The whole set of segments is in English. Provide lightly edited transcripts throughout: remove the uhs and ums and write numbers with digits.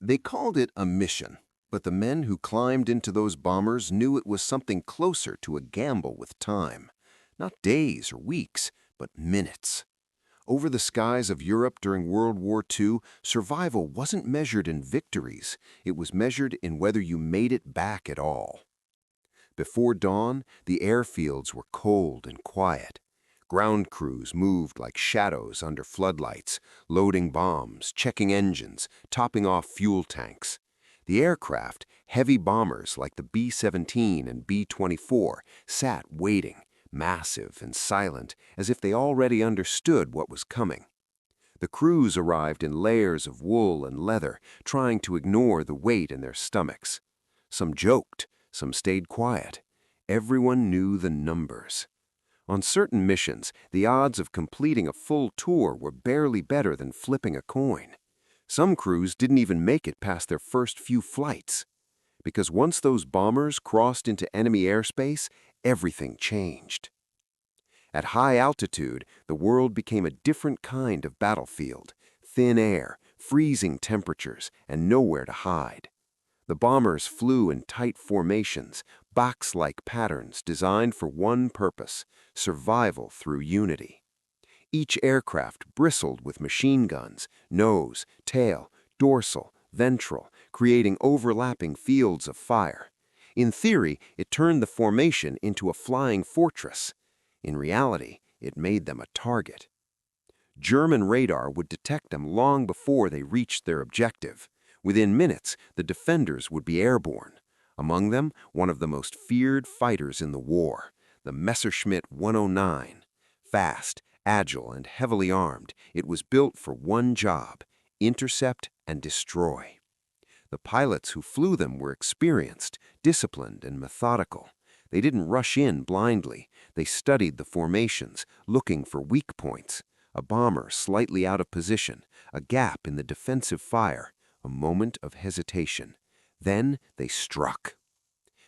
They called it a mission, but the men who climbed into those bombers knew it was something closer to a gamble with time. Not days or weeks, but minutes. Over the skies of Europe during World War II, survival wasn't measured in victories. It was measured in whether you made it back at all. Before dawn, the airfields were cold and quiet. Ground crews moved like shadows under floodlights, loading bombs, checking engines, topping off fuel tanks. The aircraft, heavy bombers like the B-17 and B-24, sat waiting, massive and silent, as if they already understood what was coming. The crews arrived in layers of wool and leather, trying to ignore the weight in their stomachs. Some joked, some stayed quiet. Everyone knew the numbers. On certain missions, the odds of completing a full tour were barely better than flipping a coin. Some crews didn't even make it past their first few flights. Because once those bombers crossed into enemy airspace, everything changed. At high altitude, the world became a different kind of battlefield. Thin air, freezing temperatures, and nowhere to hide. The bombers flew in tight formations, box-like patterns designed for one purpose: survival through unity. Each aircraft bristled with machine guns, nose, tail, dorsal, ventral, creating overlapping fields of fire. In theory, it turned the formation into a flying fortress. In reality, it made them a target. German radar would detect them long before they reached their objective. Within minutes, the defenders would be airborne. Among them, one of the most feared fighters in the war, the Messerschmitt 109. Fast, agile, and heavily armed, it was built for one job: intercept and destroy. The pilots who flew them were experienced, disciplined, and methodical. They didn't rush in blindly. They studied the formations, looking for weak points. A bomber slightly out of position, a gap in the defensive fire, a moment of hesitation. Then they struck.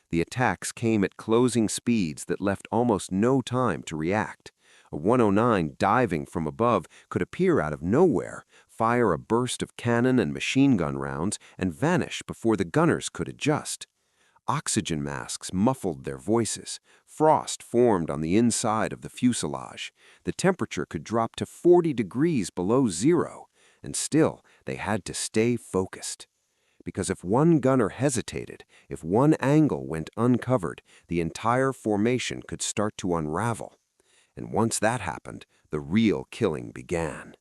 The attacks came at closing speeds that left almost no time to react. A 109 diving from above could appear out of nowhere, fire a burst of cannon and machine gun rounds, and vanish before the gunners could adjust. Oxygen masks muffled their voices. Frost formed on the inside of the fuselage. The temperature could drop to 40 degrees below zero, and still they had to stay focused. Because if one gunner hesitated, if one angle went uncovered, the entire formation could start to unravel. And once that happened, the real killing began.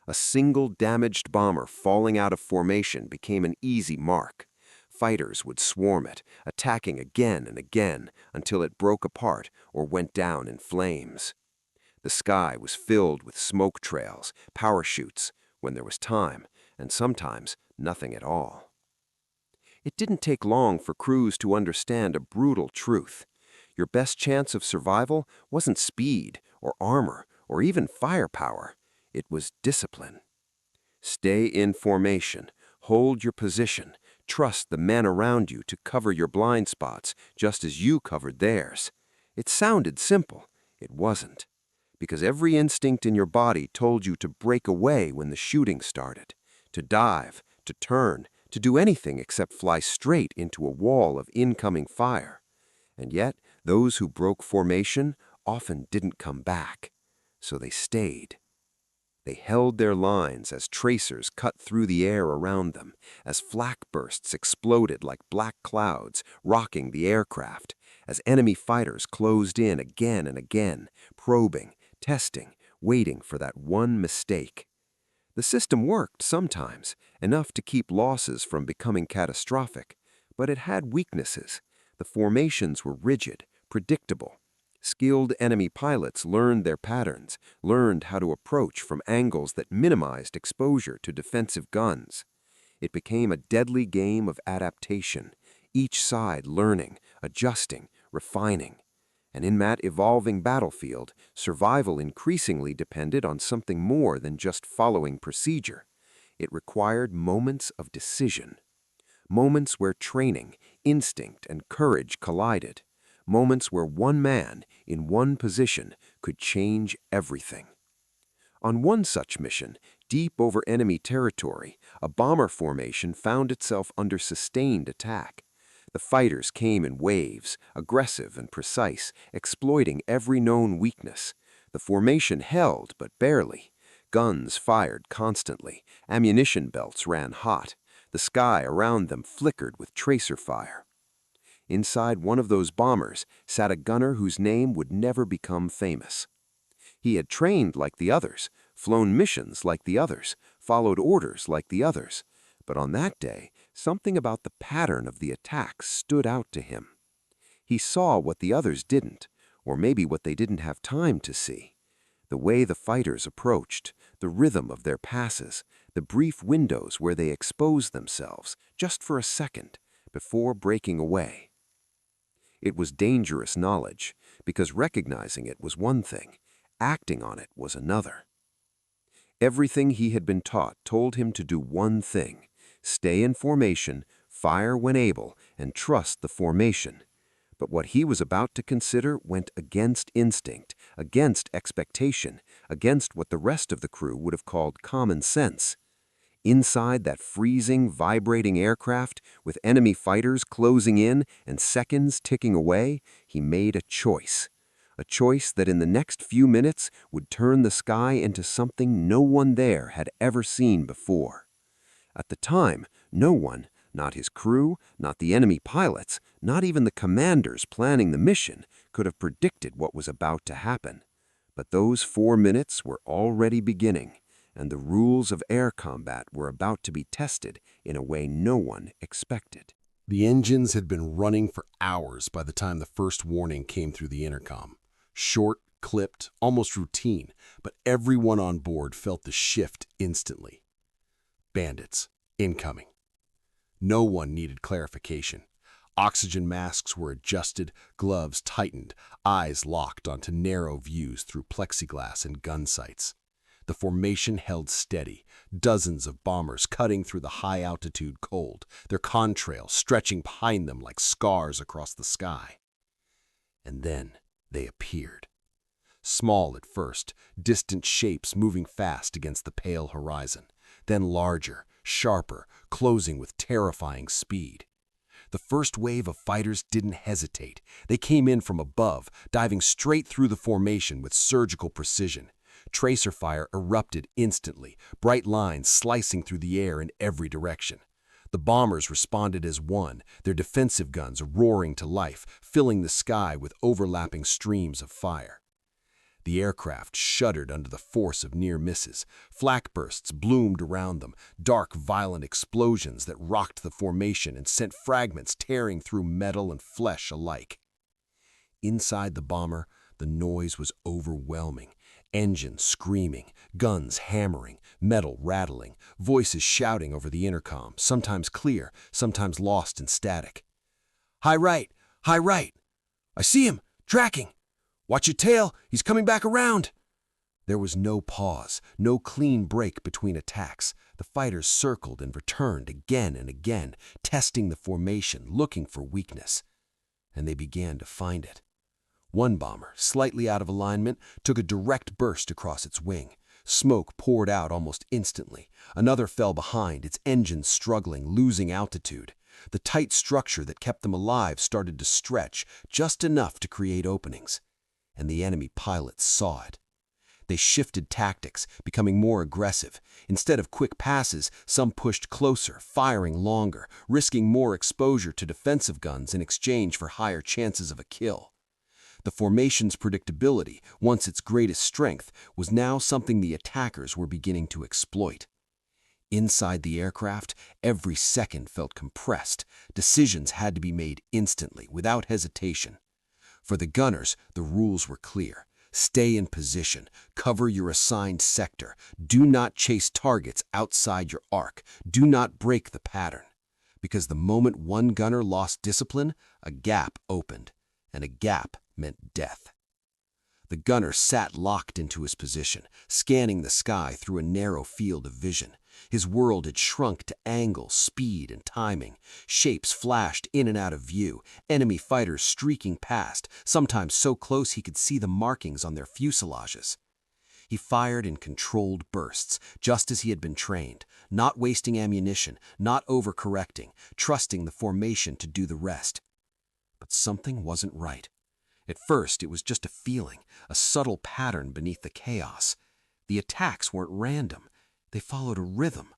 A single damaged bomber falling out of formation became an easy mark. Fighters would swarm it, attacking again and again until it broke apart or went down in flames. The sky was filled with smoke trails, parachutes, when there was time, and sometimes nothing at all. It didn't take long for crews to understand a brutal truth. Your best chance of survival wasn't speed or armor or even firepower. It was discipline. Stay in formation, hold your position, trust the men around you to cover your blind spots just as you covered theirs. It sounded simple. It wasn't. Because every instinct in your body told you to break away when the shooting started, to dive, to turn, to do anything except fly straight into a wall of incoming fire. And yet, those who broke formation often didn't come back. So they stayed. They held their lines as tracers cut through the air around them, as flak bursts exploded like black clouds, rocking the aircraft, as enemy fighters closed in again and again, probing, testing, waiting for that one mistake. The system worked sometimes, enough to keep losses from becoming catastrophic, but it had weaknesses. The formations were rigid, predictable. Skilled enemy pilots learned their patterns, learned how to approach from angles that minimized exposure to defensive guns. It became a deadly game of adaptation, each side learning, adjusting, refining. And in that evolving battlefield, survival increasingly depended on something more than just following procedure. It required moments of decision. Moments where training, instinct, and courage collided. Moments where one man, in one position, could change everything. On one such mission, Deep over enemy territory, a bomber formation found itself under sustained attack. The fighters came in waves, aggressive and precise, exploiting every known weakness. The formation held, but barely. Guns fired constantly. Ammunition belts ran hot. The sky around them flickered with tracer fire. Inside one of those bombers sat a gunner whose name would never become famous. He had trained like the others, flown missions like the others, followed orders like the others. But on that day, something about the pattern of the attacks stood out to him. He saw what the others didn't, or maybe what they didn't have time to see. The way the fighters approached, the rhythm of their passes, the brief windows where they exposed themselves, just for a second, before breaking away. It was dangerous knowledge, because recognizing it was one thing, acting on it was another. Everything he had been taught told him to do one thing: stay in formation, fire when able, and trust the formation. But what he was about to consider went against instinct, against expectation, against what the rest of the crew would have called common sense. Inside that freezing, vibrating aircraft, with enemy fighters closing in and seconds ticking away, he made a choice. A choice that in the next few minutes would turn the sky into something no one there had ever seen before. At the time, no one, not his crew, not the enemy pilots, not even the commanders planning the mission, could have predicted what was about to happen. But those 4 minutes were already beginning, and the rules of air combat were about to be tested in a way no one expected. The engines had been running for hours by the time the first warning came through the intercom. Short, clipped, almost routine, but everyone on board felt the shift instantly. Bandits, incoming. No one needed clarification. Oxygen masks were adjusted, gloves tightened, eyes locked onto narrow views through plexiglass and gun sights. The formation held steady, dozens of bombers cutting through the high-altitude cold, their contrails stretching behind them like scars across the sky. And then they appeared. Small at first, distant shapes moving fast against the pale horizon, then larger, sharper, closing with terrifying speed. The first wave of fighters didn't hesitate. They came in from above, diving straight through the formation with surgical precision. Tracer fire erupted instantly, bright lines slicing through the air in every direction. The bombers responded as one, their defensive guns roaring to life, filling the sky with overlapping streams of fire. The aircraft shuddered under the force of near misses. Flak bursts bloomed around them, dark, violent explosions that rocked the formation and sent fragments tearing through metal and flesh alike. Inside the bomber, the noise was overwhelming. Engines screaming, guns hammering, metal rattling, voices shouting over the intercom, sometimes clear, sometimes lost in static. High right! High right! I see him! Tracking! Watch your tail! He's coming back around! There was no pause, no clean break between attacks. The fighters circled and returned again and again, testing the formation, looking for weakness. And they began to find it. One bomber, slightly out of alignment, took a direct burst across its wing. Smoke poured out almost instantly. Another fell behind, its engines struggling, losing altitude. The tight structure that kept them alive started to stretch, just enough to create openings. And the enemy pilots saw it. They shifted tactics, becoming more aggressive. Instead of quick passes, some pushed closer, firing longer, risking more exposure to defensive guns in exchange for higher chances of a kill. The formation's predictability, once its greatest strength, was now something the attackers were beginning to exploit. Inside the aircraft, every second felt compressed. Decisions had to be made instantly, without hesitation. For the gunners, the rules were clear. Stay in position, cover your assigned sector, do not chase targets outside your arc, do not break the pattern. Because the moment one gunner lost discipline, a gap opened, and a gap meant death. The gunner sat locked into his position, scanning the sky through a narrow field of vision. His world had shrunk to angle, speed, and timing. Shapes flashed in and out of view, enemy fighters streaking past, sometimes so close he could see the markings on their fuselages. He fired in controlled bursts, just as he had been trained, not wasting ammunition, not overcorrecting, trusting the formation to do the rest. But something wasn't right. At first, it was just a feeling, a subtle pattern beneath the chaos. The attacks weren't random. They followed a rhythm.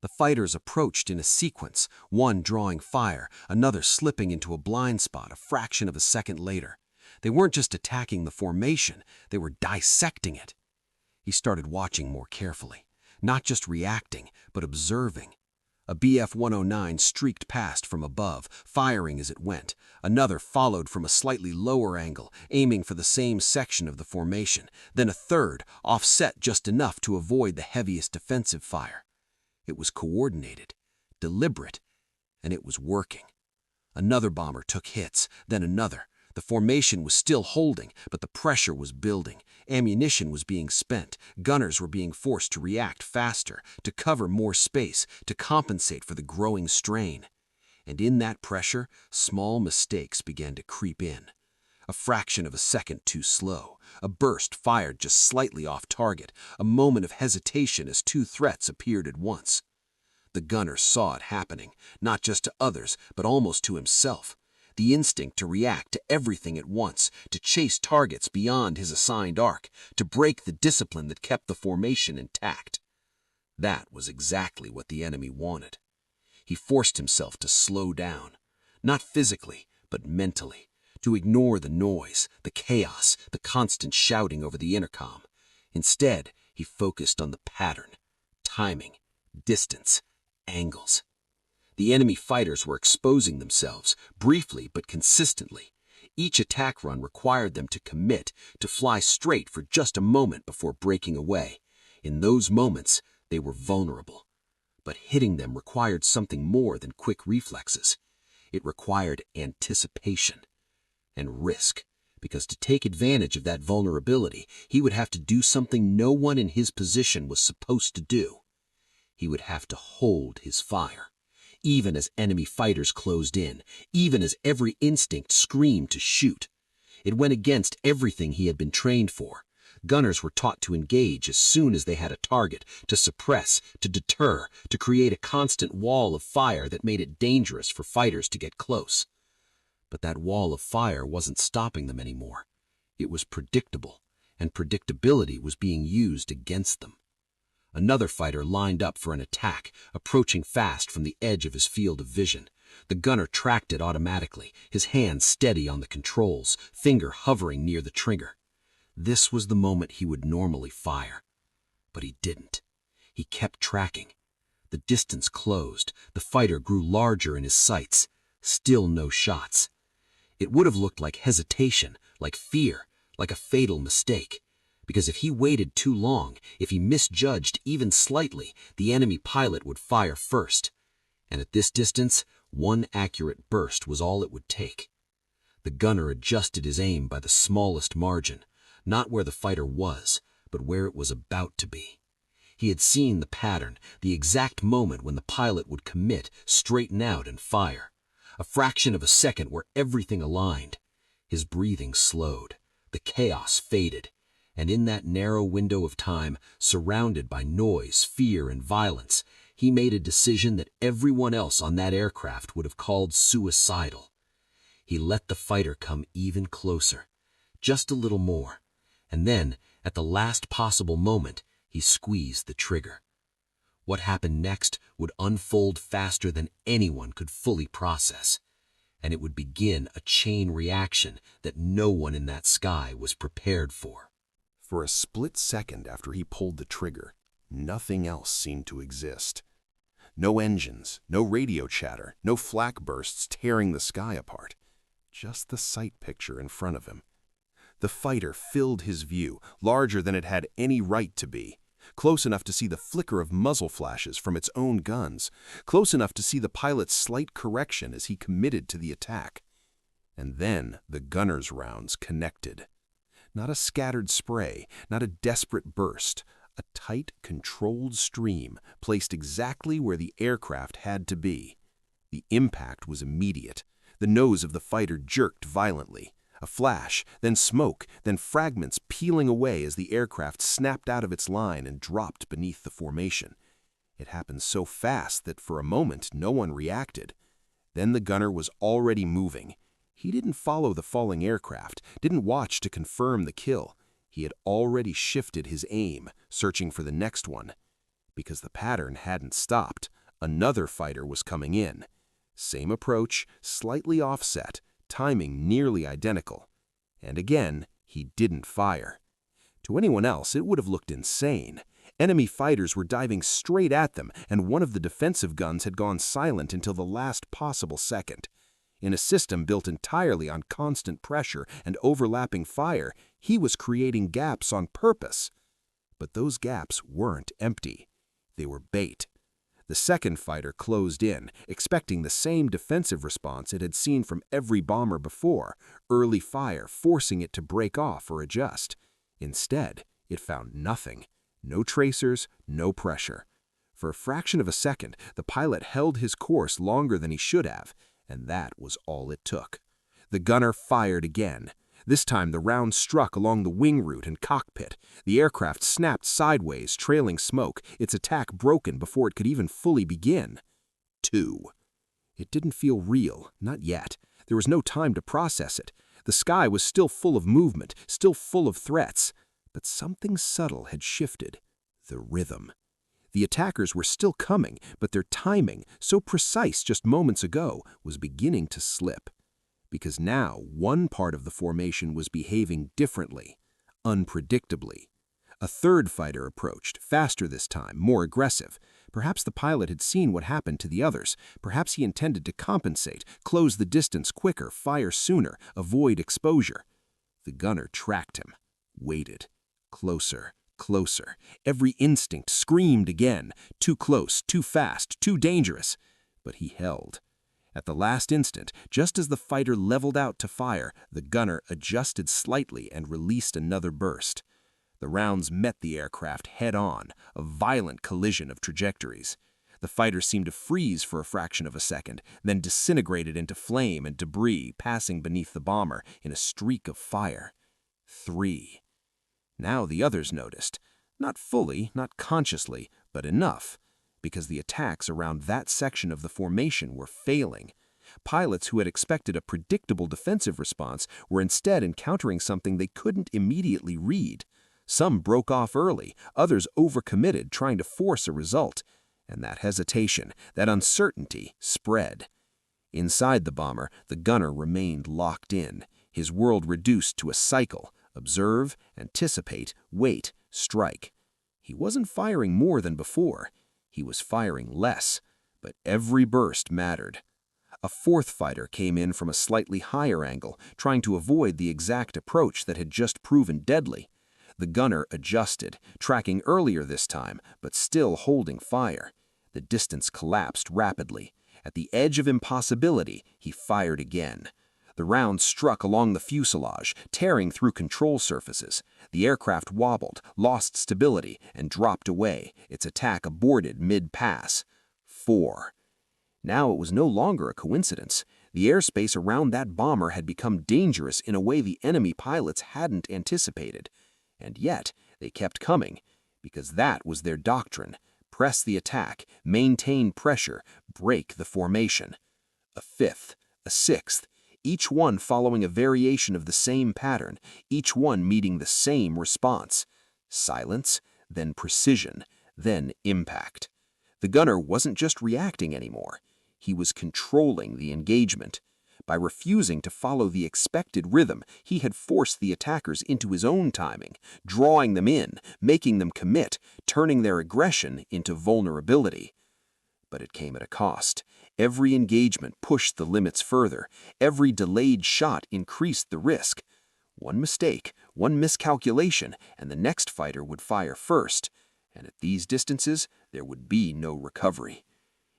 The fighters approached in a sequence, one drawing fire, another slipping into a blind spot a fraction of a second later. They weren't just attacking the formation, they were dissecting it. He started watching more carefully, not just reacting, but observing. A Bf 109 streaked past from above, firing as it went. Another followed from a slightly lower angle, aiming for the same section of the formation. Then a third, offset just enough to avoid the heaviest defensive fire. It was coordinated, deliberate, and it was working. Another bomber took hits, then another. The formation was still holding, but the pressure was building. Ammunition was being spent. Gunners were being forced to react faster, to cover more space, to compensate for the growing strain. And in that pressure, small mistakes began to creep in. A fraction of a second too slow, a burst fired just slightly off target, a moment of hesitation as two threats appeared at once. The gunner saw it happening, not just to others, but almost to himself. The instinct to react to everything at once, to chase targets beyond his assigned arc, to break the discipline that kept the formation intact. That was exactly what the enemy wanted. He forced himself to slow down, not physically, but mentally, to ignore the noise, the chaos, the constant shouting over the intercom. Instead, he focused on the pattern, timing, distance, angles. The enemy fighters were exposing themselves, briefly but consistently. Each attack run required them to commit, to fly straight for just a moment before breaking away. In those moments, they were vulnerable. But hitting them required something more than quick reflexes. It required anticipation and risk, because to take advantage of that vulnerability, he would have to do something no one in his position was supposed to do. He would have to hold his fire. Even as enemy fighters closed in, even as every instinct screamed to shoot. It went against everything he had been trained for. Gunners were taught to engage as soon as they had a target, to suppress, to deter, to create a constant wall of fire that made it dangerous for fighters to get close. But that wall of fire wasn't stopping them anymore. It was predictable, and predictability was being used against them. Another fighter lined up for an attack, approaching fast from the edge of his field of vision. The gunner tracked it automatically, his hand steady on the controls, finger hovering near the trigger. This was the moment he would normally fire. But he didn't. He kept tracking. The distance closed. The fighter grew larger in his sights. Still no shots. It would have looked like hesitation, like fear, like a fatal mistake. Because if he waited too long, if he misjudged even slightly, the enemy pilot would fire first. And at this distance, one accurate burst was all it would take. The gunner adjusted his aim by the smallest margin, not where the fighter was, but where it was about to be. He had seen the pattern, the exact moment when the pilot would commit, straighten out, and fire. A fraction of a second where everything aligned. His breathing slowed. The chaos faded. And in that narrow window of time, surrounded by noise, fear, and violence, he made a decision that everyone else on that aircraft would have called suicidal. He let the fighter come even closer, just a little more, and then, at the last possible moment, he squeezed the trigger. What happened next would unfold faster than anyone could fully process, and it would begin a chain reaction that no one in that sky was prepared for. For a split second after he pulled the trigger, nothing else seemed to exist. No engines, no radio chatter, no flak bursts tearing the sky apart. Just the sight picture in front of him. The fighter filled his view, larger than it had any right to be. Close enough to see the flicker of muzzle flashes from its own guns. Close enough to see the pilot's slight correction as he committed to the attack. And then the gunner's rounds connected. Not a scattered spray, not a desperate burst. A tight, controlled stream placed exactly where the aircraft had to be. The impact was immediate. The nose of the fighter jerked violently. A flash, then smoke, then fragments peeling away as the aircraft snapped out of its line and dropped beneath the formation. It happened so fast that for a moment no one reacted. Then the gunner was already moving. He didn't follow the falling aircraft, didn't watch to confirm the kill. He had already shifted his aim, searching for the next one. Because the pattern hadn't stopped, another fighter was coming in. Same approach, slightly offset, timing nearly identical. And again, he didn't fire. To anyone else, it would have looked insane. Enemy fighters were diving straight at them, and one of the defensive guns had gone silent until the last possible second. In a system built entirely on constant pressure and overlapping fire, he was creating gaps on purpose. But those gaps weren't empty. They were bait. The second fighter closed in, expecting the same defensive response it had seen from every bomber before, early fire forcing it to break off or adjust. Instead, it found nothing. No tracers, no pressure. For a fraction of a second, the pilot held his course longer than he should have, and that was all it took. The gunner fired again. This time the round struck along the wing root and cockpit. The aircraft snapped sideways, trailing smoke, its attack broken before it could even fully begin. 2. It didn't feel real, not yet. There was no time to process it. The sky was still full of movement, still full of threats. But something subtle had shifted. The rhythm. The attackers were still coming, but their timing, so precise just moments ago, was beginning to slip. Because now one part of the formation was behaving differently, unpredictably. A third fighter approached, faster this time, more aggressive. Perhaps the pilot had seen what happened to the others. Perhaps he intended to compensate, close the distance quicker, fire sooner, avoid exposure. The gunner tracked him, waited. Closer, closer. Every instinct screamed again. Too close, too fast, too dangerous. But he held. At the last instant, just as the fighter leveled out to fire, the gunner adjusted slightly and released another burst. The rounds met the aircraft head-on, a violent collision of trajectories. The fighter seemed to freeze for a fraction of a second, then disintegrated into flame and debris, passing beneath the bomber in a streak of fire. 3. Now the others noticed. Not fully, not consciously, but enough. Because the attacks around that section of the formation were failing. Pilots who had expected a predictable defensive response were instead encountering something they couldn't immediately read. Some broke off early, others overcommitted, trying to force a result. And that hesitation, that uncertainty, spread. Inside the bomber, the gunner remained locked in, his world reduced to a cycle: observe, anticipate, wait, strike. He wasn't firing more than before. He was firing less, but every burst mattered. A fourth fighter came in from a slightly higher angle, trying to avoid the exact approach that had just proven deadly. The gunner adjusted, tracking earlier this time, but still holding fire. The distance collapsed rapidly. At the edge of impossibility, he fired again. The round struck along the fuselage, tearing through control surfaces. The aircraft wobbled, lost stability, and dropped away, its attack aborted mid-pass. 4. Now it was no longer a coincidence. The airspace around that bomber had become dangerous in a way the enemy pilots hadn't anticipated. And yet, they kept coming, because that was their doctrine: press the attack, maintain pressure, break the formation. A fifth, a sixth, each one following a variation of the same pattern, each one meeting the same response. Silence, then precision, then impact. The gunner wasn't just reacting anymore. He was controlling the engagement. By refusing to follow the expected rhythm, he had forced the attackers into his own timing, drawing them in, making them commit, turning their aggression into vulnerability. But it came at a cost. Every engagement pushed the limits further. Every delayed shot increased the risk. One mistake, one miscalculation, and the next fighter would fire first. And at these distances, there would be no recovery.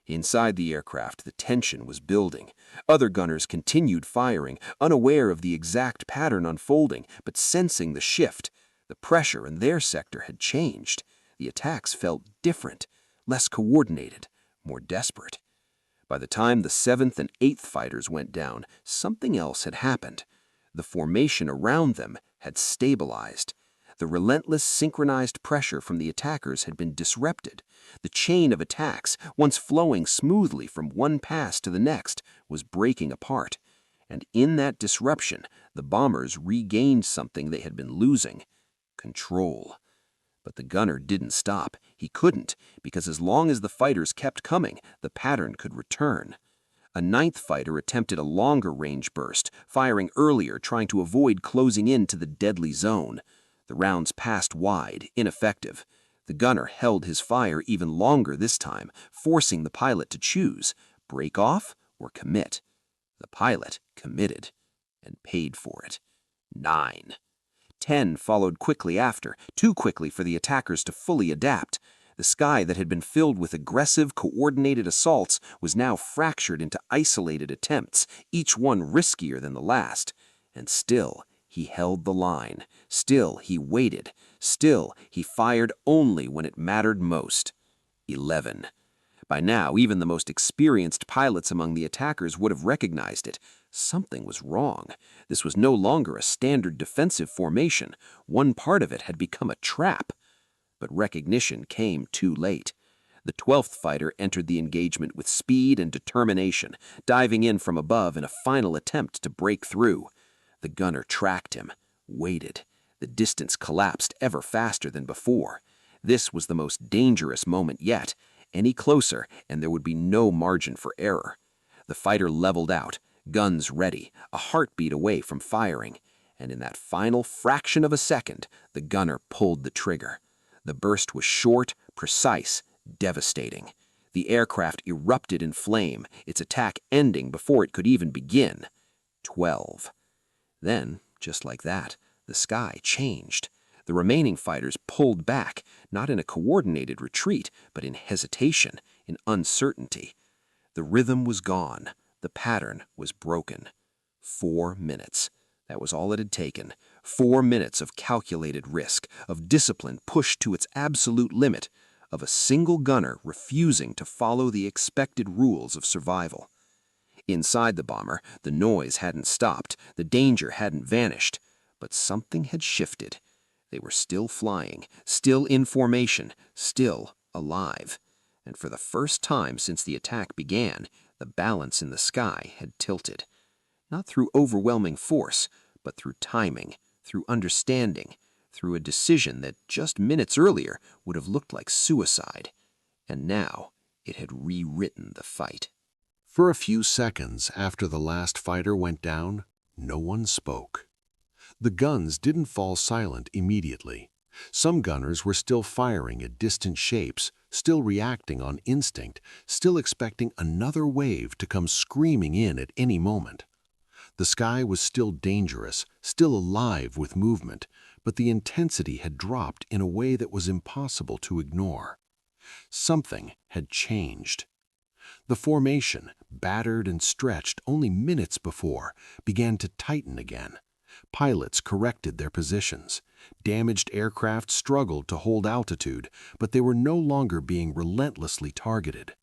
Inside the aircraft, the tension was building. Other gunners continued firing, unaware of the exact pattern unfolding, but sensing the shift. The pressure in their sector had changed. The attacks felt different, less coordinated, more desperate. By the time the 7th and 8th fighters went down, something else had happened. The formation around them had stabilized. The relentless synchronized pressure from the attackers had been disrupted. The chain of attacks, once flowing smoothly from one pass to the next, was breaking apart. And in that disruption, the bombers regained something they had been losing: control. But the gunner didn't stop. He couldn't, because as long as the fighters kept coming, the pattern could return. A ninth fighter attempted a longer range burst, firing earlier, trying to avoid closing in to the deadly zone. The rounds passed wide, ineffective. The gunner held his fire even longer this time, forcing the pilot to choose: break off or commit. The pilot committed, and paid for it. 9. 10 followed quickly after, too quickly for the attackers to fully adapt. The sky that had been filled with aggressive, coordinated assaults was now fractured into isolated attempts, each one riskier than the last. And still, he held the line. Still, he waited. Still, he fired only when it mattered most. 11. By now, even the most experienced pilots among the attackers would have recognized it. Something was wrong. This was no longer a standard defensive formation. One part of it had become a trap. But recognition came too late. The 12th fighter entered the engagement with speed and determination, diving in from above in a final attempt to break through. The gunner tracked him, waited. The distance collapsed ever faster than before. This was the most dangerous moment yet. Any closer, and there would be no margin for error. The fighter leveled out, guns ready, a heartbeat away from firing. And in that final fraction of a second, the gunner pulled the trigger. The burst was short, precise, devastating. The aircraft erupted in flame, its attack ending before it could even begin. 12. Then, just like that, the sky changed. The remaining fighters pulled back, not in a coordinated retreat, but in hesitation, in uncertainty. The rhythm was gone. The pattern was broken. 4 minutes. That was all it had taken. 4 minutes of calculated risk, of discipline pushed to its absolute limit, of a single gunner refusing to follow the expected rules of survival. Inside the bomber, the noise hadn't stopped, the danger hadn't vanished, but something had shifted. They were still flying, still in formation, still alive. And for the first time since the attack began, the balance in the sky had tilted. Not through overwhelming force, but through timing, through understanding, through a decision that just minutes earlier would have looked like suicide. And now it had rewritten the fight. For a few seconds after the last fighter went down, no one spoke. The guns didn't fall silent immediately. Some gunners were still firing at distant shapes, still reacting on instinct, still expecting another wave to come screaming in at any moment. The sky was still dangerous, still alive with movement, but the intensity had dropped in a way that was impossible to ignore. Something had changed. The formation, battered and stretched only minutes before, began to tighten again. Pilots corrected their positions. Damaged aircraft struggled to hold altitude, but they were no longer being relentlessly targeted.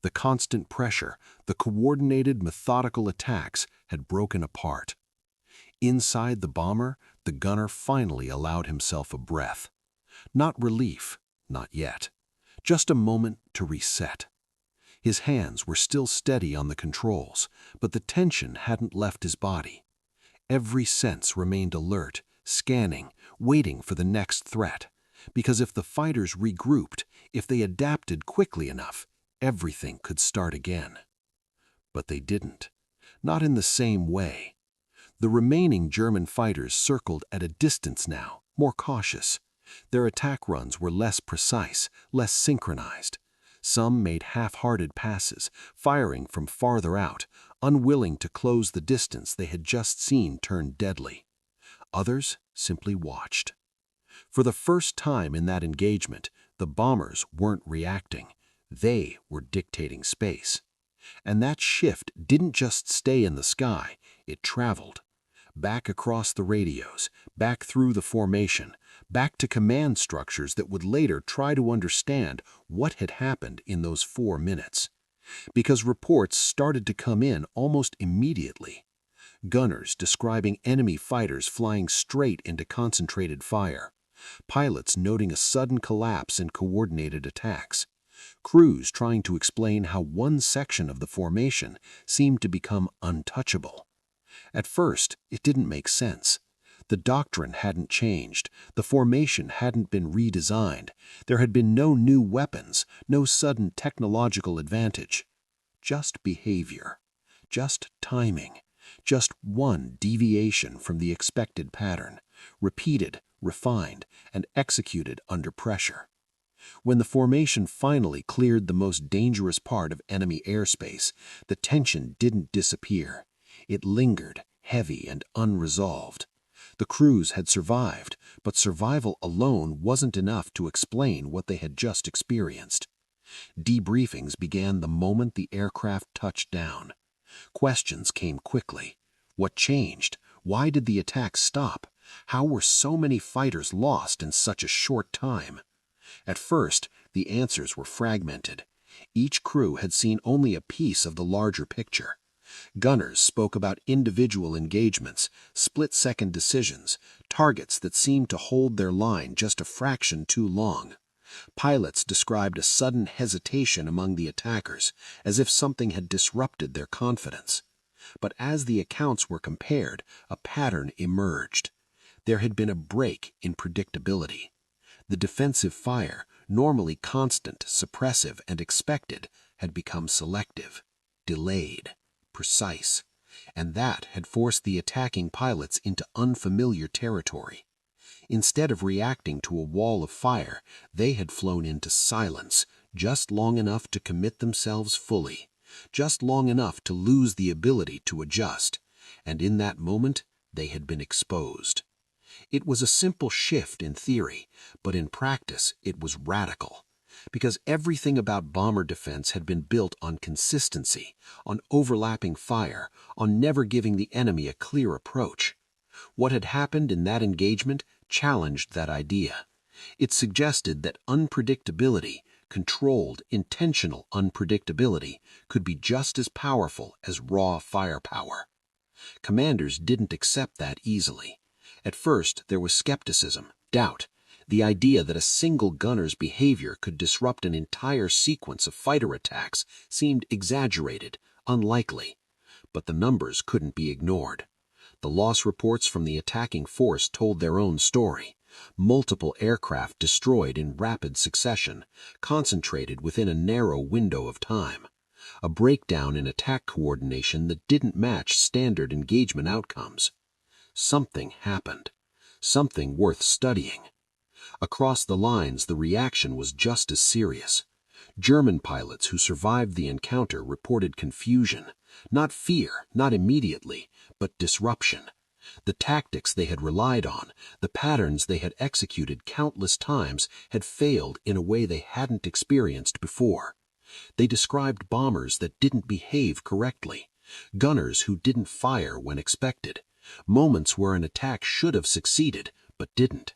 The constant pressure, the coordinated, methodical attacks had broken apart. Inside the bomber, the gunner finally allowed himself a breath. Not relief, not yet. Just a moment to reset. His hands were still steady on the controls, but the tension hadn't left his body. Every sense remained alert, scanning, waiting for the next threat. Because if the fighters regrouped, if they adapted quickly enough, everything could start again. But they didn't. Not in the same way. The remaining German fighters circled at a distance now, more cautious. Their attack runs were less precise, less synchronized. Some made half-hearted passes, firing from farther out, unwilling to close the distance they had just seen turn deadly. Others simply watched. For the first time in that engagement, the bombers weren't reacting. They were dictating space. And that shift didn't just stay in the sky, it traveled. Back across the radios, back through the formation, back to command structures that would later try to understand what had happened in those 4 minutes. Because reports started to come in almost immediately. Gunners describing enemy fighters flying straight into concentrated fire. Pilots noting a sudden collapse in coordinated attacks. Crews trying to explain how one section of the formation seemed to become untouchable. At first, it didn't make sense. The doctrine hadn't changed, the formation hadn't been redesigned, there had been no new weapons, no sudden technological advantage. Just behavior, just timing, just one deviation from the expected pattern, repeated, refined, and executed under pressure. When the formation finally cleared the most dangerous part of enemy airspace, the tension didn't disappear. It lingered, heavy and unresolved. The crews had survived, but survival alone wasn't enough to explain what they had just experienced. Debriefings began the moment the aircraft touched down. Questions came quickly. What changed? Why did the attack stop? How were so many fighters lost in such a short time? At first, the answers were fragmented. Each crew had seen only a piece of the larger picture. Gunners spoke about individual engagements, split-second decisions, targets that seemed to hold their line just a fraction too long. Pilots described a sudden hesitation among the attackers, as if something had disrupted their confidence. But as the accounts were compared, a pattern emerged. There had been a break in predictability. The defensive fire, normally constant, suppressive, and expected, had become selective, delayed, precise, and that had forced the attacking pilots into unfamiliar territory. Instead of reacting to a wall of fire, they had flown into silence, just long enough to commit themselves fully, just long enough to lose the ability to adjust, and in that moment they had been exposed. It was a simple shift in theory, but in practice it was radical. Because everything about bomber defense had been built on consistency, on overlapping fire, on never giving the enemy a clear approach. What had happened in that engagement challenged that idea. It suggested that unpredictability, controlled, intentional unpredictability, could be just as powerful as raw firepower. Commanders didn't accept that easily. At first, there was skepticism, doubt. The idea that a single gunner's behavior could disrupt an entire sequence of fighter attacks seemed exaggerated, unlikely. But the numbers couldn't be ignored. The loss reports from the attacking force told their own story. Multiple aircraft destroyed in rapid succession, concentrated within a narrow window of time. A breakdown in attack coordination that didn't match standard engagement outcomes. Something happened. Something worth studying. Across the lines, the reaction was just as serious. German pilots who survived the encounter reported confusion. Not fear, not immediately, but disruption. The tactics they had relied on, the patterns they had executed countless times, had failed in a way they hadn't experienced before. They described bombers that didn't behave correctly, gunners who didn't fire when expected, moments where an attack should have succeeded but didn't.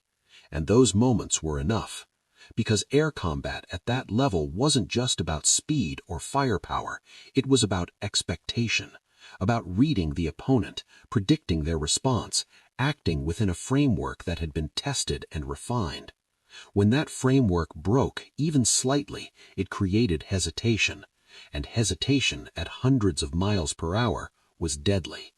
And those moments were enough. Because air combat at that level wasn't just about speed or firepower, it was about expectation, about reading the opponent, predicting their response, acting within a framework that had been tested and refined. When that framework broke, even slightly, it created hesitation, and hesitation at hundreds of miles per hour was deadly.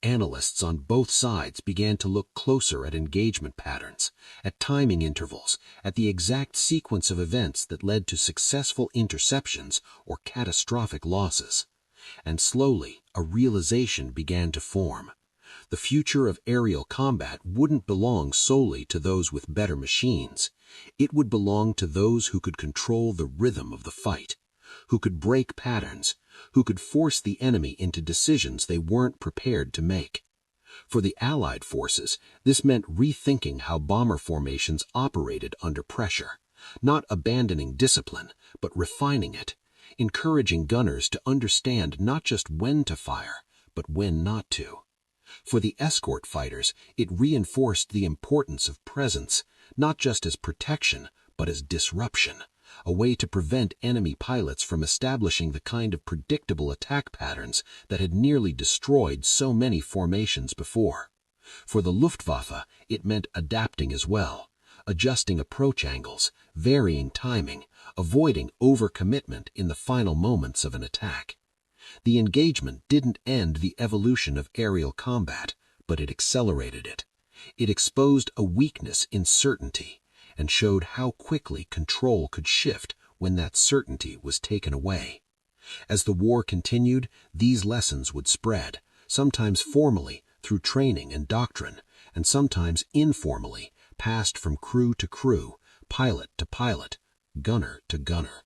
Analysts on both sides began to look closer at engagement patterns, at timing intervals, at the exact sequence of events that led to successful interceptions or catastrophic losses. And slowly, a realization began to form. The future of aerial combat wouldn't belong solely to those with better machines. It would belong to those who could control the rhythm of the fight, who could break patterns, who could force the enemy into decisions they weren't prepared to make. For the Allied forces, this meant rethinking how bomber formations operated under pressure, not abandoning discipline, but refining it, encouraging gunners to understand not just when to fire, but when not to. For the escort fighters, it reinforced the importance of presence, not just as protection, but as disruption, a way to prevent enemy pilots from establishing the kind of predictable attack patterns that had nearly destroyed so many formations before. For the Luftwaffe, it meant adapting as well, adjusting approach angles, varying timing, avoiding overcommitment in the final moments of an attack. The engagement didn't end the evolution of aerial combat, but it accelerated it. It exposed a weakness in certainty and showed how quickly control could shift when that certainty was taken away. As the war continued, these lessons would spread, sometimes formally through training and doctrine, and sometimes informally, passed from crew to crew, pilot to pilot, gunner to gunner.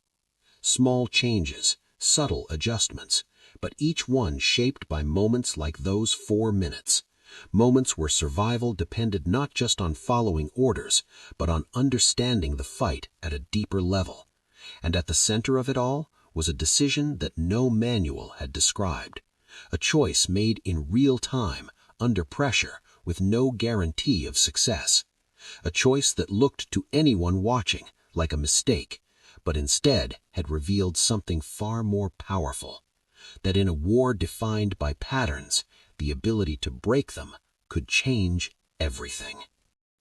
Small changes, subtle adjustments, but each one shaped by moments like those 4 minutes. Moments where survival depended not just on following orders, but on understanding the fight at a deeper level. And at the center of it all was a decision that no manual had described. A choice made in real time, under pressure, with no guarantee of success. A choice that looked to anyone watching like a mistake, but instead had revealed something far more powerful. That in a war defined by patterns, the ability to break them could change everything.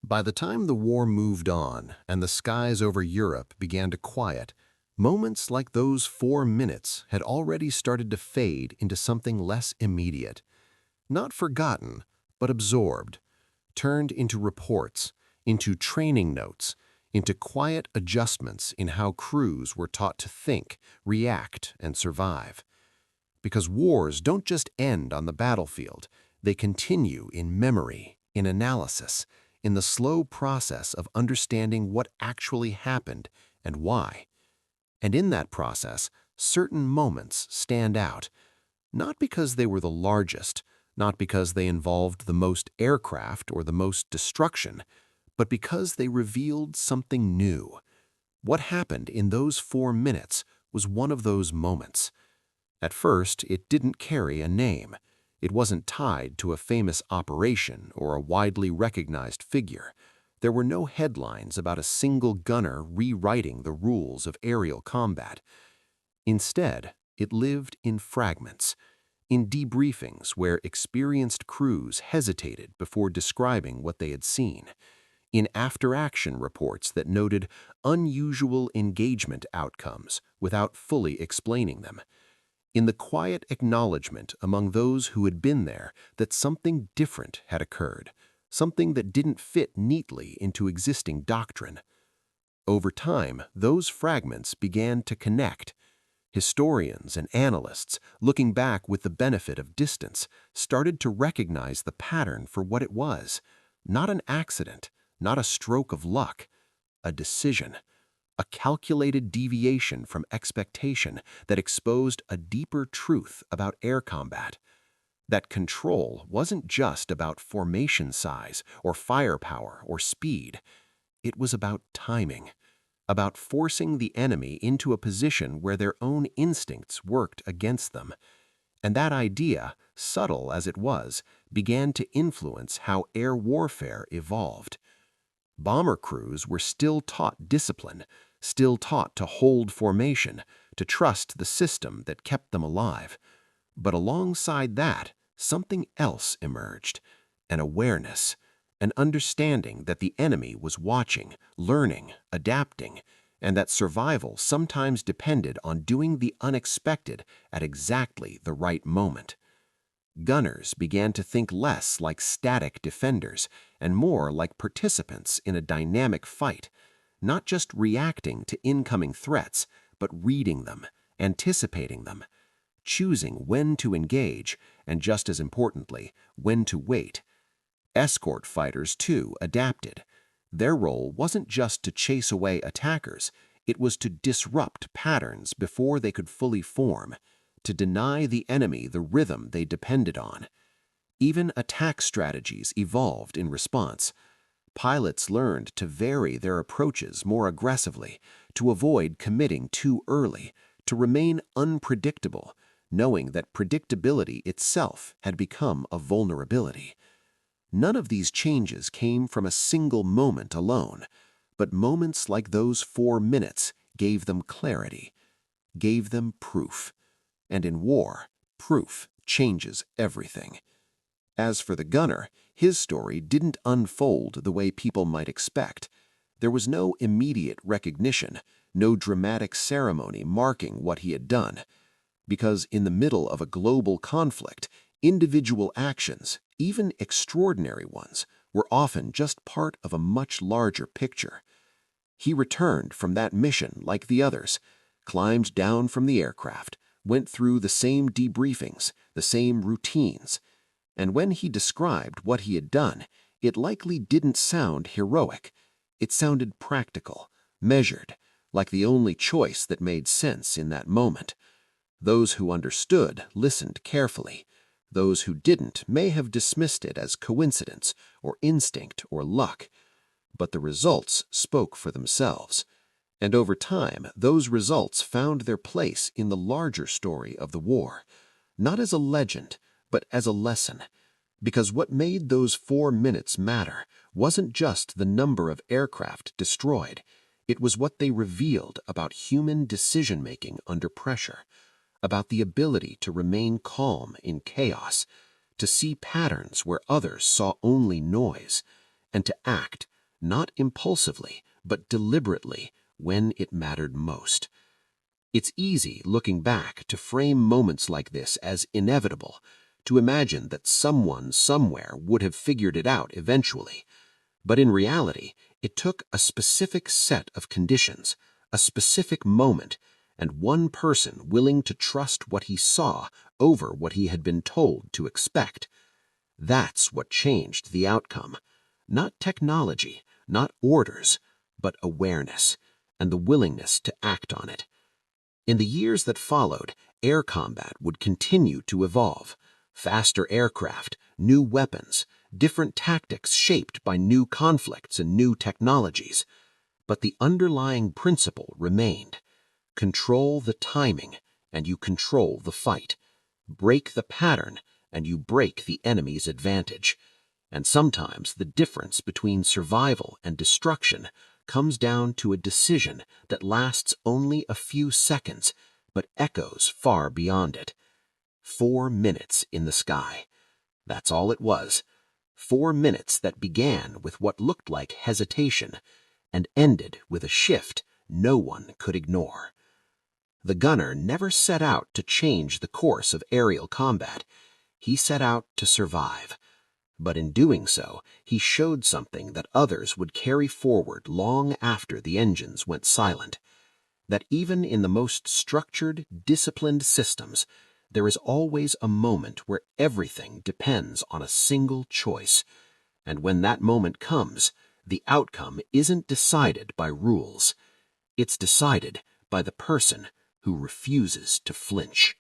By the time the war moved on and the skies over Europe began to quiet, moments like those 4 minutes had already started to fade into something less immediate. Not forgotten, but absorbed, turned into reports, into training notes, into quiet adjustments in how crews were taught to think, react, and survive. Because wars don't just end on the battlefield, they continue in memory, in analysis, in the slow process of understanding what actually happened and why. And in that process, certain moments stand out, not because they were the largest, not because they involved the most aircraft or the most destruction, but because they revealed something new. What happened in those 4 minutes was one of those moments. At first, it didn't carry a name. It wasn't tied to a famous operation or a widely recognized figure. There were no headlines about a single gunner rewriting the rules of aerial combat. Instead, it lived in fragments, in debriefings where experienced crews hesitated before describing what they had seen, in after-action reports that noted unusual engagement outcomes without fully explaining them, in the quiet acknowledgement among those who had been there that something different had occurred, something that didn't fit neatly into existing doctrine. Over time, those fragments began to connect. Historians and analysts, looking back with the benefit of distance, started to recognize the pattern for what it was, not an accident, not a stroke of luck, a decision. A calculated deviation from expectation that exposed a deeper truth about air combat. That control wasn't just about formation size or firepower or speed. It was about timing, about forcing the enemy into a position where their own instincts worked against them. And that idea, subtle as it was, began to influence how air warfare evolved. Bomber crews were still taught discipline, still taught to hold formation, to trust the system that kept them alive. But alongside that, something else emerged, an awareness, an understanding that the enemy was watching, learning, adapting, and that survival sometimes depended on doing the unexpected at exactly the right moment. Gunners began to think less like static defenders and more like participants in a dynamic fight, not just reacting to incoming threats, but reading them, anticipating them, choosing when to engage, and just as importantly, when to wait. Escort fighters, too, adapted. Their role wasn't just to chase away attackers, it was to disrupt patterns before they could fully form, to deny the enemy the rhythm they depended on. Even attack strategies evolved in response. Pilots learned to vary their approaches more aggressively, to avoid committing too early, to remain unpredictable, knowing that predictability itself had become a vulnerability. None of these changes came from a single moment alone, but moments like those 4 minutes gave them clarity, gave them proof. And in war, proof changes everything. As for the gunner, his story didn't unfold the way people might expect. There was no immediate recognition, no dramatic ceremony marking what he had done. Because in the middle of a global conflict, individual actions, even extraordinary ones, were often just part of a much larger picture. He returned from that mission like the others, climbed down from the aircraft, went through the same debriefings, the same routines. And when he described what he had done, it likely didn't sound heroic. It sounded practical, measured, like the only choice that made sense in that moment. Those who understood listened carefully. Those who didn't may have dismissed it as coincidence or instinct or luck. But the results spoke for themselves. And over time, those results found their place in the larger story of the war, not as a legend, but as a lesson. Because what made those 4 minutes matter wasn't just the number of aircraft destroyed. It was what they revealed about human decision-making under pressure, about the ability to remain calm in chaos, to see patterns where others saw only noise, and to act, not impulsively, but deliberately, when it mattered most. It's easy, looking back, to frame moments like this as inevitable, to imagine that someone somewhere would have figured it out eventually. But in reality, it took a specific set of conditions, a specific moment, and one person willing to trust what he saw over what he had been told to expect. That's what changed the outcome. Not technology, not orders, but awareness, and the willingness to act on it. In the years that followed, air combat would continue to evolve. Faster aircraft, new weapons, different tactics shaped by new conflicts and new technologies. But the underlying principle remained. Control the timing, and you control the fight. Break the pattern, and you break the enemy's advantage. And sometimes the difference between survival and destruction comes down to a decision that lasts only a few seconds, but echoes far beyond it. 4 minutes in the sky. That's all it was. 4 minutes that began with what looked like hesitation and ended with a shift no one could ignore. The gunner never set out to change the course of aerial combat. He set out to survive. But in doing so, he showed something that others would carry forward long after the engines went silent. That even in the most structured, disciplined systems, there is always a moment where everything depends on a single choice. And when that moment comes, the outcome isn't decided by rules. It's decided by the person who refuses to flinch.